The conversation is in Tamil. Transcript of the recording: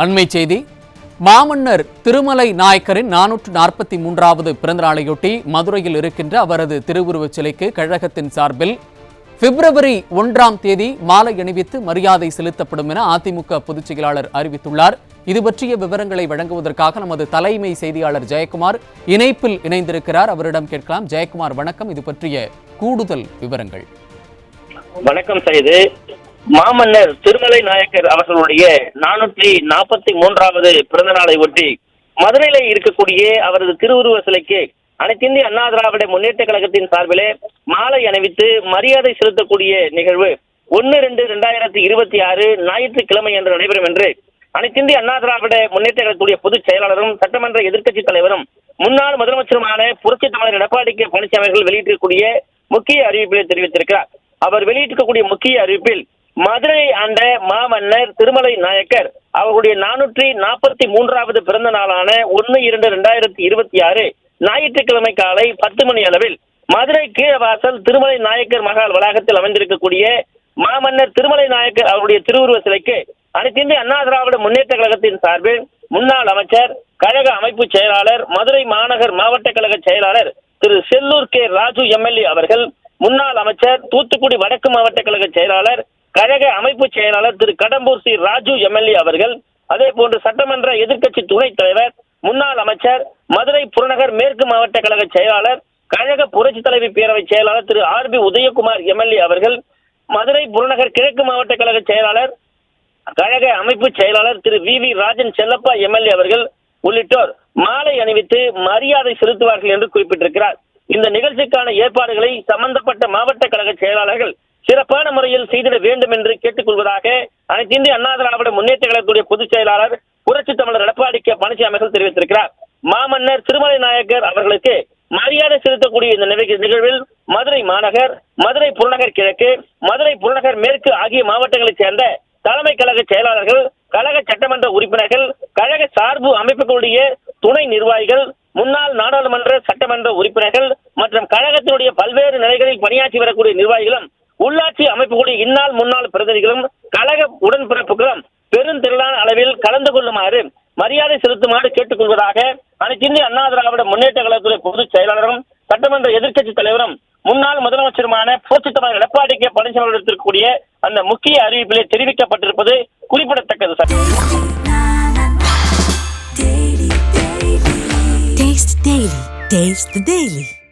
அண்மை செய்தி. மாமன்னர் திருமலை நாயக்கரின் 443வது பிறந்தநாளையொட்டி மதுரையில் இருக்கின்ற அவரது திருவுருவச் சிலைக்கு கழகத்தின் சார்பில் பிப்ரவரி 1ஆம் தேதி மாலை அணிவித்து மரியாதை செலுத்தப்படும் என அதிமுக பொதுச் செயலாளர் அறிவித்துள்ளார். இது பற்றிய விவரங்களை வழங்குவதற்காக நமது தலைமை செய்தியாளர் ஜெயக்குமார் இணைப்பில் இணைந்திருக்கிறார். அவரிடம் கேட்கலாம். ஜெயக்குமார், வணக்கம். இது பற்றிய கூடுதல் விவரங்கள். வணக்கம் செய்து. மாமன்னர் திருமலை நாயக்கர் அவர்களுடைய 443வது பிறந்த நாளை ஒட்டி மதுரையில இருக்கக்கூடிய அவரது திருவுருவ சிலைக்கு அனைத்திந்திய அண்ணா திராவிட முன்னேற்ற கழகத்தின் சார்பிலே மாலை அணிவித்து மரியாதை செலுத்தக்கூடிய நிகழ்வு 1/2/2026 ஞாயிற்றுக்கிழமை என்று நடைபெறும் என்று அனைத்திந்திய அண்ணா திராவிட முன்னேற்ற கழகத்துடைய பொதுச் செயலாளரும் சட்டமன்ற எதிர்க்கட்சி தலைவரும் முன்னாள் முதலமைச்சருமான புரட்சி தமிழர் எடப்பாடி கே பழனிசாமி அவர்கள் வெளியிட்டிருக்கக்கூடிய முக்கிய அறிவிப்பிலே தெரிவித்திருக்கிறார். அவர் வெளியிட்டிருக்கக்கூடிய முக்கிய அறிவிப்பில் மதுரை ஆண்ட மாமன்னர் திருமலை நாயக்கர் அவருடைய 443வது பிறந்த நாளான 1/2/2026 ஞாயிற்றுக்கிழமை காலை 10 மணி அளவில் மதுரை கீழவாசல் திருமலை நாயக்கர் மகால் வளாகத்தில் அமைந்திருக்கக்கூடிய மாமன்னர் திருமலை நாயக்கர் அவருடைய திருவுருவ சிலைக்கு அனைத்திந்திய அண்ணா திராவிட முன்னேற்ற கழகத்தின் சார்பில் முன்னாள் அமைச்சர், கழக அமைப்பு செயலாளர், மதுரை மாநகர் மாவட்ட கழக செயலாளர் திரு செல்லூர் கே ராஜு எம்எல்ஏ அவர்கள், முன்னாள் அமைச்சர், தூத்துக்குடி வடக்கு மாவட்ட கழக செயலாளர், கழக அமைப்பு செயலாளர் திரு கடம்பூர் சி ராஜு எம்எல்ஏ அவர்கள், அதே போன்று சட்டமன்ற எதிர்க்கட்சி துணைத் தலைவர், முன்னாள் அமைச்சர், மதுரை புறநகர் மேற்கு மாவட்ட கழக செயலாளர், கழக புரட்சி தலைவி பேரவை செயலாளர் திரு ஆர்.பி. உதயகுமார் எம்எல்ஏ அவர்கள், மதுரை புறநகர் கிழக்கு மாவட்ட கழக செயலாளர், கழக அமைப்பு செயலாளர் திரு வி ராஜன் செல்லப்பா எம்எல்ஏ அவர்கள் உள்ளிட்டோர் மாலை அணிவித்து மரியாதை செலுத்துவார்கள் என்று குறிப்பிட்டிருக்கிறார். இந்த நிகழ்ச்சிக்கான ஏற்பாடுகளை சம்பந்தப்பட்ட மாவட்ட கழக செயலாளர்கள் சிறப்பான முறையில் செய்திட வேண்டும் என்று கேட்டுக் கொள்வதாக அனைத்திந்திய அண்ணா திராவிட முன்னேற்ற கழகத்துடைய பொதுச் செயலாளர் புரட்சி தமிழர் எடப்பாடி கே பழனிசாமி அவர்கள் தெரிவித்திருக்கிறார். மாமன்னர் திருமலை நாயக்கர் அவர்களுக்கு மரியாதை செலுத்தக்கூடிய இந்த நிகழ்வில் மதுரை மாநகர், மதுரை புறநகர் கிழக்கு, மதுரை புறநகர் மேற்கு ஆகிய மாவட்டங்களைச் சேர்ந்த தலைமை கழக செயலாளர்கள், கழக சட்டமன்ற உறுப்பினர்கள், கழக சார்பு அமைப்புகளுடைய துணை நிர்வாகிகள், முன்னாள் நாடாளுமன்ற சட்டமன்ற உறுப்பினர்கள் மற்றும் கழகத்தினுடைய பல்வேறு நிலைகளில் பணியாற்றி வரக்கூடிய நிர்வாகிகளும், உள்ளாட்சி அமைப்புகளுடைய இந்நாள் முன்னாள் பிரதிநிதிகளும், கழக உடன்பிறப்புகளும் பெருந்திரளான அளவில் கலந்து கொள்ளுமாறு மரியாதை செலுத்துமாறு கேட்டுக் கொள்வதாக அனைத்திந்திய அண்ணா திராவிட முன்னேற்ற கழகத்துடைய பொதுச் செயலாளரும் சட்டமன்ற எதிர்க்கட்சி தலைவரும் முன்னாள் முதலமைச்சருமான புரட்சி தமிழர் எடப்பாடி கே பழனிசாமி எடுத்திருக்கக்கூடிய அந்த முக்கிய அறிவிப்பிலே தெரிவிக்கப்பட்டிருப்பது குறிப்பிடத்தக்கது. Taste the Daily.